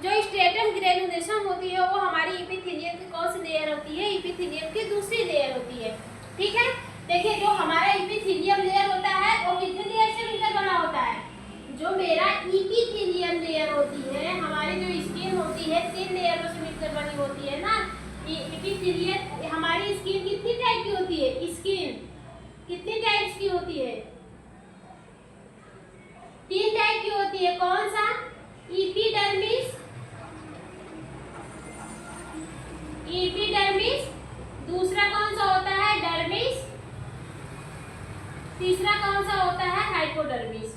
जो stratum granulation होती है वो हमारी एपिथेलियम की कौन सी लेयर होती है, एपिथेलियम की दूसरी लेयर होती है। ठीक है, देखिए जो हमारा एपिथेलियम लेयर होता है वो कितने लेयर से मिलकर बना होता है, जो मेरा एपिथेलियम लेयर होती है, हमारी जो स्किन होती है 3 लेयरों से मिलकर बनी होती है ना। एपिथेलियम हमारी स्किन कितनी टाइप की होती है, स्किन कितनी टाइप्स की होती है, 3 टाइप की होती है। कौन सा, एपिडर्मिस, एपिडर्मिस, दूसरा कौन सा होता है डर्मिस, तीसरा कौन सा होता है हाइपोडर्मिस।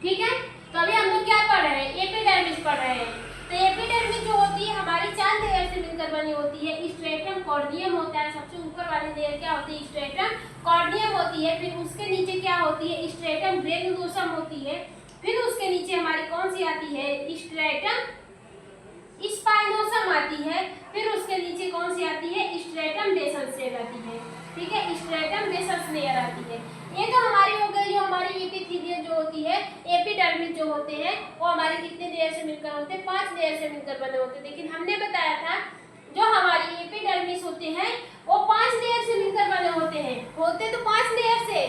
ठीक है, तो अभी हम लोग क्या पढ़ रहे हैं, एपिडर्मिस पढ़ रहे हैं। तो एपिडर्मिस जो होती है हमारी 4 लेयर से मिलकर बनी होती है। स्ट्रेटम कॉर्नियम होता है, सबसे ऊपर वाली लेयर क्या होती है, स्ट्रेटम कॉर्नियम होती है। फिर उसके नीचे क्या होती है, स्ट्रेटम ग्रेनुलोसम होती है। फिर उसके नीचे हमारी कौन सी आती है, स्ट्रेटम स्पाइनोसम आती है। फिर उसके नीचे कौन सी आती है, स्ट्रेटम बेसल लेयर आती है। ठीक है, स्ट्रेटम बेसल लेयर आती है। ये तो हमारी हो गई जो हमारी एपिथेलियम जो होती है। एपिडर्मिस जो होते हैं वो हमारे कितने लेयर से मिलकर होते हैं, 5 लेयर से मिलकर बने होते हैं। लेकिन हमने बताया था जो हमारी एपिडर्मिस होते हैं वो 5 लेयर से मिलकर बने होते हैं। होते तो 5 लेयर से।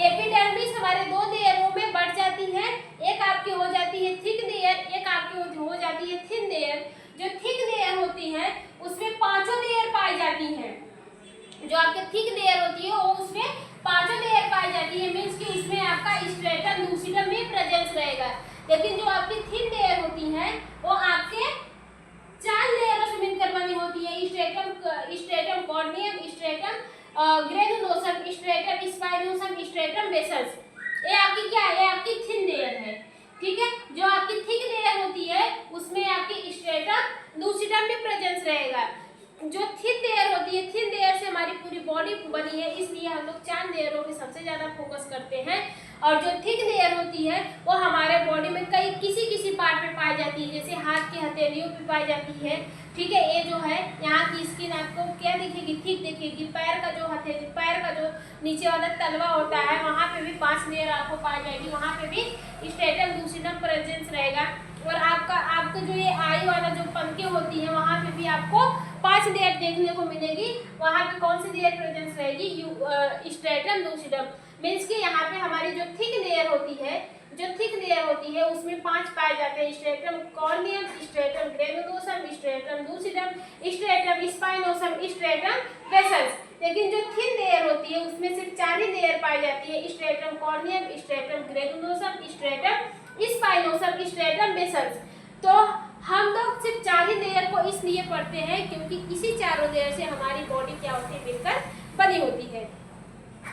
एपिडर्मिस हमारे 2 लेयरों में बढ़ जाती है, एक आपकी हो जाती है थिक लेयर, एक आपकी हो जाती है थिन लेयर। जो थिक लेयर होती है उसमें 5 लेयर पाई जाती हैं। जो आपके थिक लेयर होती है वो उसमें 5 लेयर पाई जाती है, मींस कि उसमें आपका स्ट्रेटम लूसिडम में प्रेजेंस रहेगा। लेकिन जो आपकी थिन लेयर होती है वो आपके 4 लेयरों से मिलकर बनी होती है। Stratum corneum, stratum granulosum, stratum spinosum, stratum basalis. ये आपकी क्या है, ये आपकी थिन लेयर है। ठीक है, जो आपकी थिक लेयर होती है उसमें आपकी स्ट्रेटम लूसिडम में प्रेजेंस रहेगा। जो थिन लेयर होती है, थिन लेयर से हमारी पूरी बॉडी बनी है, इसलिए हम लोग 4 लेयरों पे सबसे ज्यादा फोकस करते हैं। और जो थिक लेयर होती है वो हमारे बॉडी में कई किसी पार्ट में पाई जाती है, जैसे हाथ की हथेलियों पे पाई जाती है। ठीक है, ये जो है यहाँ की स्किन आपको क्या दिखेगी, थिक दिखेगी। पैर का जो हथेली, पैर का जो नीचे वाला तलवा होता है वहाँ पे भी 5 लेयर आपको पाई जाएगी, वहाँ पे भी स्ट्रेटम लूसिडम प्रेजेंस रहेगा। और आपका जो ये आई वाला जो पलके होती है वहाँ पे भी आपको 5 लेयर देखने को मिलेगी। वहाँ पे कौन सी लेयर प्रेजेंस रहेगी, स्ट्रेटम लूसिडम। मीन्स कि यहाँ पे हमारी जो थिक लेयर होती है, जो थिक लेयर होती है उसमें 5 पाए जाते हैं, stratum corneum, stratum granulosum, stratum lucidum, stratum spinosum, stratum basalis. लेकिन जो थिन लेयर होती है उसमें सिर्फ 4 ही लेयर पाई जाती है, stratum corneum, stratum granulosum, stratum spinosum, stratum basalis. तो हम लोग सिर्फ 4 ही लेयर को इसलिए पढ़ते हैं क्योंकि इसी 4 लेयर से हमारी बॉडी क्या होती है, मिलकर बनी होती है।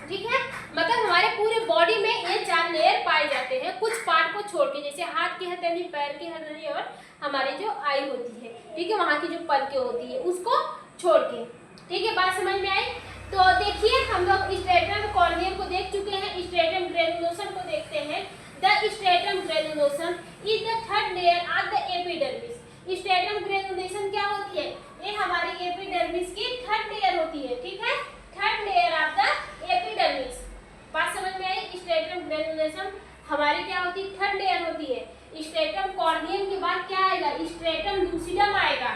ठीक है, मतलब हमारे पूरे बॉडी में ये 4 लेयर पाए जाते हैं, कुछ पार्ट को छोड़ के, जैसे हाथ की हथेली, पैर की हथेली और हमारी जो आई होती है। ठीक है, वहाँ की जो पलकें होती है उसको छोड़ के। ठीक है, बात समझ में आई। तो देखिए हम लोग स्ट्रेटम कॉर्नियम को देख चुके हैं, स्ट्रेटम ग्रेनुलोसम को देखते हैं। The stratum granulosum is the 3rd layer of the epidermis. Stratum granulation क्या होती है, ये हमारी एपिडर्मिस की 3rd लेयर होती है। ठीक है, 3rd layer of the epidermis. बात समझ में आई। स्ट्रेटम ग्रेनुलेशन हमारी क्या होती है, 3rd लेयर होती है। स्ट्रेटम कॉर्नियम के बाद क्या आएगा, स्ट्रेटम लूसिडम आएगा।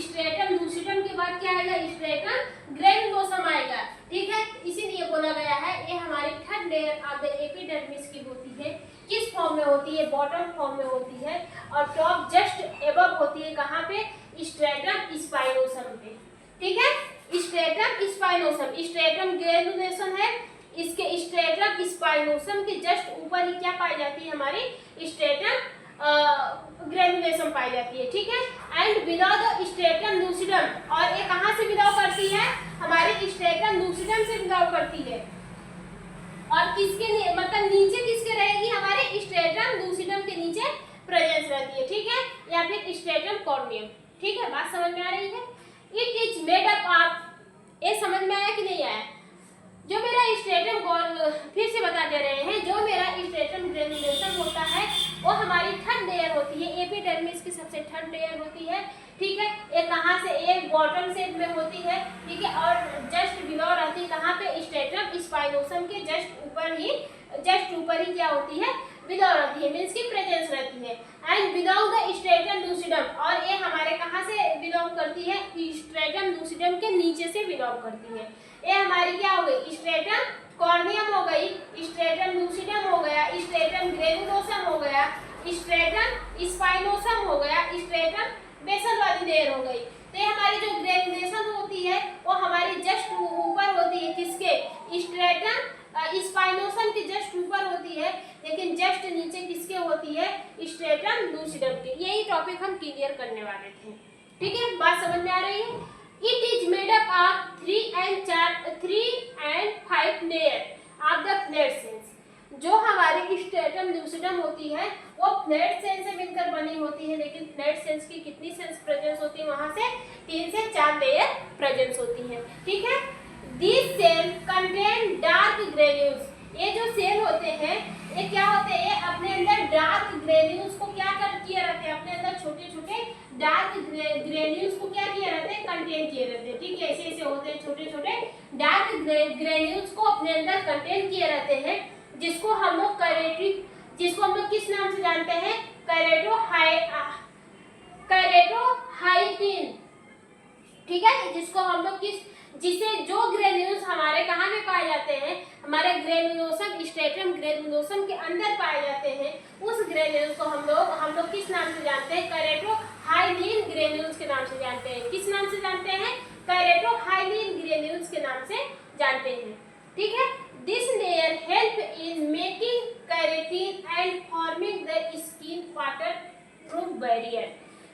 स्ट्रेटम लूसिडम के बाद क्या आएगा, स्ट्रेटम ग्रेनुलोसम आएगा। ठीक है, इसीलिए बोला गया है ये हमारी 3rd layer of the epidermis की होती है। किस फॉर्म में होती है, बॉटम फॉर्म में होती है, और टॉप जस्ट एबव होती है कहाँ पे, स्ट्रेटम स्पाइनोसम पे। ठीक है, स्ट्रेटम स्पाइनोसम, स्ट्रेटम ग्रेनुलेशन है, इसके स्ट्रेटम स्पाइनोसम के जस्ट ऊपर ही क्या पाई जाती है, हमारी स्ट्रेटम ग्रेनुलेशन पाई जाती है। ठीक है, and below the stratum lucidum, और ये कहाँ से बिलोंग करती है, हमारे स्ट्रेटम लूसिडम से बिलोंग करती है। और किसके मतलब नीचे किसके रहेगी, हमारे स्ट्रेटम लूसिडम के नीचे प्रेजेंस रहती है। ठीक है, या फिर स्ट्रेटम कॉर्नियम। ठीक है, बात समझ में आ रही है। It is made up of, ये समझ में आया कि नहीं आया, जो मेरा स्ट्रेटम फिर से बता दे रहे हैं, जो मेरा स्ट्रेटम ग्रेनुलेशन होता है वो हमारी 3rd लेयर होती है, एपिडर्मिस की सबसे 3rd लेयर होती है। ठीक है, ये कहाँ से, एक बॉटम शेप में होती है। ठीक है, और जस्ट बिलो रहती है कहाँ पे, स्ट्रेटम स्पाइनोसम के जस्ट ऊपर ही क्या होती है, बिलो रहती है, मीन्स की प्रेजेंस रहती है। And belong the stratum lucidum, और ये हमारे कहाँ से बिलोंग करती है, स्ट्रेटम लूसिडम के नीचे से बिलोंग करती है। ये हमारी क्या हो गई, स्ट्रेटम कॉर्नियम हो गई, स्ट्रेटम लूसिडम हो गया, स्ट्रेटम ग्रेनुलोसम हो गया, स्ट्रेटम स्पाइनोसम हो गया, स्ट्रेटम बेसल वाली लेयर हो गई। तो ये हमारी जो ग्रेनुलेशन होती है वो हमारी जस्ट ऊपर होती है, किसके, स्ट्रेटम स्पाइनोसम के जस्ट ऊपर होती है, लेकिन जस्ट नीचे किसके होती है, स्ट्रेटम लूसिडम के। यही टॉपिक हम क्लियर करने वाले थे, ठीक है, बात समझ में आ रही है। It is made up of 3 and 5 layer of the flat sales. जो हमारी स्ट्रेटम लूसिडम होती है वो फ्लैट सेल से मिलकर बनी होती है, लेकिन फ्लैट सेल्स की कितनी सेल्स प्रेजेंस होती है, वहां से 3 से 4 लेयर प्रेजेंस होती है, ठीक है। These cells contain dark granules। ये जो सेल होते हैं ये क्या होते हैं, ये अपने अंदर डार्क ग्रेन्यूल्स को क्या किए रहते हैं, अपने अंदर छोटे छोटे डार्क ग्रेन्यूल्स को क्या किए रहते हैं, कंटेन किए रहते हैं, ठीक है। ऐसे ऐसे होते हैं छोटे छोटे डार्क ग्रेन्यूल्स को अपने अंदर कंटेन किए रहते हैं, जिसको हम लोग जिसको हम लोग किस नाम से जानते हैं, कैरेटोहाइटिन, ठीक है। जिसको हम लोग जिसे जो ग्रेन्यूल्स हमारे कहाँ में पाए जाते हैं, हमारे ग्रेनुलोसम स्ट्रेटम ग्रेनुलोसम के अंदर पाए जाते हैं, उस ग्रेन्यूल्स को हम लोग किस नाम से जानते हैं, कैरेटोहाइटिन ग्रेन्यूल्स के नाम से जानते हैं। किस नाम से जानते हैं, कैरेटोहाइटिन ग्रेन्यूल्स के नाम से जानते हैं, ठीक है। This layer help in making keratin and forming the skin water proof barrier,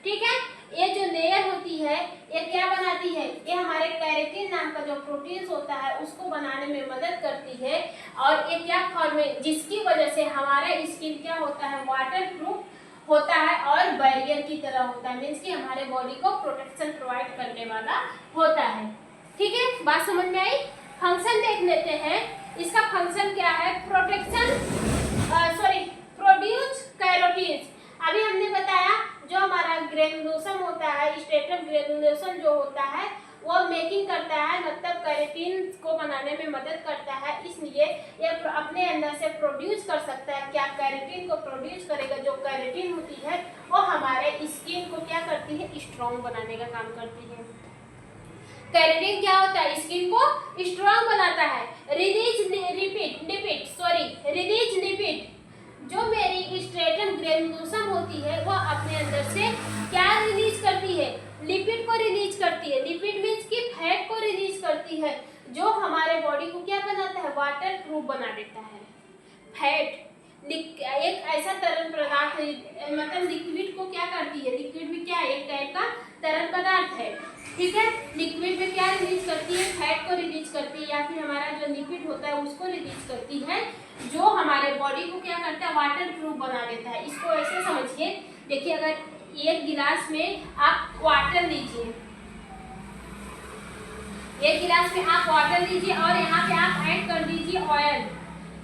ठीक है। ये जो लेयर होती है ये क्या बनाती है, ये हमारे केराटिन नाम का जो प्रोटीन्स होता है उसको बनाने में मदद करती है, और ये क्या फॉर्म है, जिसकी वजह से हमारा स्किन क्या होता है, वाटर प्रूफ होता है और बैरियर की तरह होता है, मीन्स कि हमारे बॉडी को प्रोटेक्शन प्रोवाइड करने वाला होता है, ठीक है। बात समझ में आई। फंक्शन देख लेते हैं, इसका फंक्शन क्या है, प्रोड्यूस कैरोटीन्स। अभी हमने बताया जो हमारा ग्रेनुलोसम होता है, स्ट्रेटम ग्रेनुलोसम जो होता है वो मेकिंग करता है, मतलब केराटिन को बनाने में मदद करता है, इसलिए ये अपने अंदर से प्रोड्यूस कर सकता है। क्या केराटिन को प्रोड्यूस करेगा, जो केराटिन होती है वो हमारे स्किन को क्या करती है, स्ट्रॉन्ग बनाने का काम करती है। केराटिन क्या होता है, स्किन को स्ट्रॉन्ग बनाता है। रिलीज लिपिड, जो मेरी स्ट्रेटम ग्रेनुलोसम होती है वो अपने अंदर से क्या रिलीज करती है, लिपिड को रिलीज करती है। लिपिड मीन्स की फैट को रिलीज करती है, जो हमारे बॉडी को क्या बनाता है, वाटर प्रूफ बना देता है। फैट एक ऐसा तरल पदार्थ, मतलब लिक्विड को क्या करती है, लिक्विड भी क्या है, एक टाइप का तरल पदार्थ है, ठीक है। लिक्विड में क्या रिलीज करती है, फैट को रिलीज करती है, या फिर हमारा जो लिक्विड होता है उसको रिलीज करती है, जो हमारे बॉडी को क्या करता है, वाटर प्रूफ बना देता है। इसको ऐसे समझिए, देखिए अगर एक गिलास में आप वाटर लीजिए, एक गिलास में आप वाटर लीजिए और यहाँ पे आप ऐड कर दीजिए ऑयल,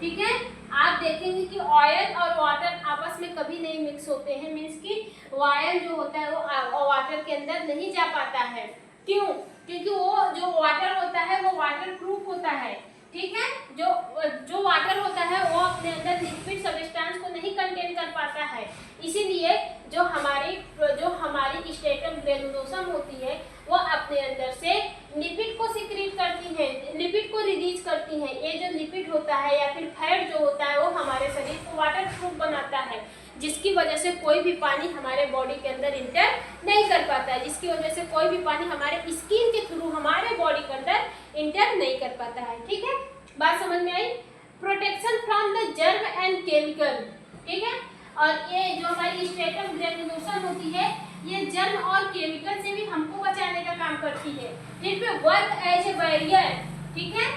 ठीक है। आप देखेंगे कि ऑयल और वाटर आपस में कभी नहीं मिक्स होते हैं, मीन्स कि ऑयल जो होता है वो वाटर के अंदर नहीं जा पाता है। क्यों? क्योंकि वो जो वाटर होता है वो वाटर प्रूफ होता है, ठीक है। जो वाटर होता है वो अपने अंदर लिक्विड सब्सटेंस को नहीं कंटेन कर पाता है, इसीलिए जो हमारी स्ट्रेटम ग्रेनुलोसम होती है वो अपने अंदर से लिपिड को सिक्रीट करती है, लिपिड को रिलीज करती है। ये जो लिपिड होता है या फिर फैट जो होता है वो हमारे शरीर को वाटर प्रूफ बनाता है, जिसकी वजह से कोई भी पानी हमारे बॉडी के अंदर इंटर नहीं कर पाता है, जिसकी वजह से कोई भी पानी हमारे स्किन के थ्रू हमारे बॉडी के अंदर इंटर नहीं कर पाता है, ठीक है। बात समझ में आई। Protection from the germ and chemical, ठीक है। और ये जो हमारी स्ट्रेटम ग्रेनुलोसम होती है ये जर्म और केमिकल से भी हमको बचाने का काम करती है, फिर पे वर्क एज ए बैरियर, ठीक है।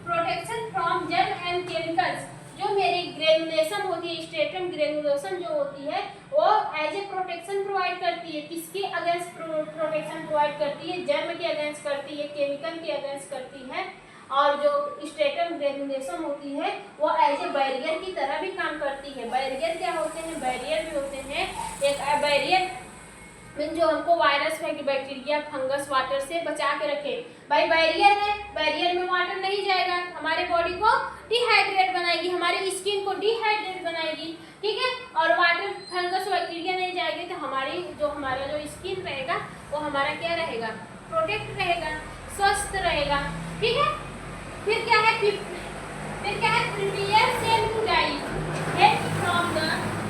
Protection from germ and chemicals, जो मेरी ग्रेनुलेशन होती है, स्ट्रेटम ग्रेनुलोसम जो होती है वो एज ए प्रोटेक्शन प्रोवाइड करती है। किसके अगेंस्ट प्रोटेक्शन प्रोवाइड करती है, जर्म के अगेंस्ट करती है, केमिकल के अगेंस्ट करती है, और जो स्ट्रेटम ग्रेनुलेशन होती है वो एज ए बैरियर की तरह भी काम करती है। बैरियर क्या होते हैं, बैरियर भी होते हैं, एक बैरियर मीन जो हमको वायरस बैक्टीरिया फंगस वाटर से बचा के रखे। भाई बैरियर है, बैरियर में वाटर नहीं जाएगा, हमारे बॉडी को डिहाइड्रेट बनाएगी, हमारी स्किन को डिहाइड्रेट बनाएगी, ठीक है। और वाटर फंगस बैक्टीरिया नहीं जाएगी तो हमारा जो स्किन रहेगा वो हमारा क्या रहेगा, प्रोटेक्ट रहेगा, स्वस्थ रहेगा, ठीक है। फिर क्या है prepare cell to die head from the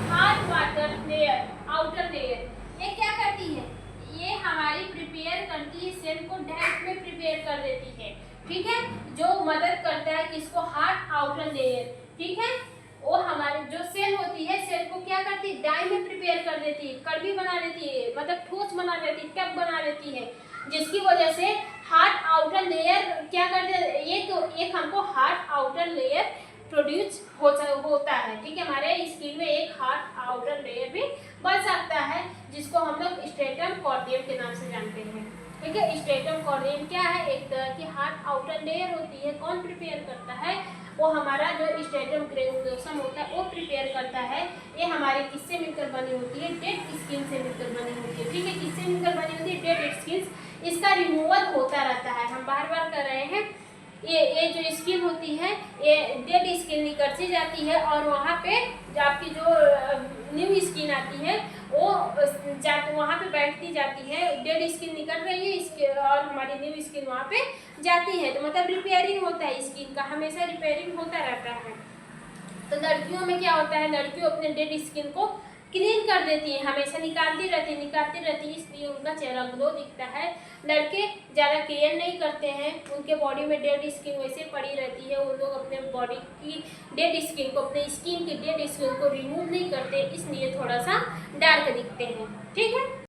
hard water layer outer layer. ये क्या करती है, ये हमारी प्रिपेयर करती है सेल को, डाइट में प्रिपेयर कर देती है, ठीक है। जो मदद करता है किसको, हार्ड आउटर लेयर, ठीक है। वो हमारी जो सेल होती है, सेल को क्या करती है, डाई में प्रिपेयर कर देती है, कड़वी बना देती है, मतलब ठोस बना देती है, टब बना देती है, जिसकी वजह से हार्ड आउटर लेयर क्या करते हैं, ये तो एक हमको हार्ड आउटर लेयर प्रोड्यूस होता है, ठीक है। हमारे स्किन में एक हार्ड आउटर लेयर भी बन सकता है, जिसको हम लोग स्ट्रेटम कॉर्डियम के नाम से जानते हैं, ठीक है। स्ट्रेटम कॉर्डियम क्या है, एक तरह की हार्ड आउटर लेयर होती है। कौन प्रिपेयर करता है, वो हमारा जो स्ट्रेटम ग्रेनुलोसम होता है वो प्रिपेयर करता है। ये हमारे किससे मिलकर बनी होती है, डेड स्किन से मिलकर बनी होती है, ठीक है। किससे मिलकर बनी होती है, डेड स्किन। इसका रिमूवल होता रहता है, हम बार बार कर रहे हैं। ये जो स्किन होती है, ये डेड स्किन निकलती जाती है और वहाँ पे आपकी जो न्यू स्किन आती है वो वहाँ पे बैठती जाती है। डेड स्किन निकल रही है इसके और हमारी न्यू स्किन वहाँ पे जाती है, तो मतलब रिपेयरिंग होता है स्किन का, हमेशा रिपेयरिंग होता रहता है। तो लड़कियों में क्या होता है, लड़कियों अपने डेड स्किन को क्लीन कर देती है, हमेशा निकालती रहती है, इसलिए उनका चेहरा ग्लो दिखता है। लड़के ज़्यादा केयर नहीं करते हैं, उनके बॉडी में डेड स्किन वैसे पड़ी रहती है, वो लोग अपने बॉडी की डेड स्किन को, अपने स्किन की डेड स्किन को रिमूव नहीं करते, इसलिए थोड़ा सा डार्क दिखते हैं, ठीक है।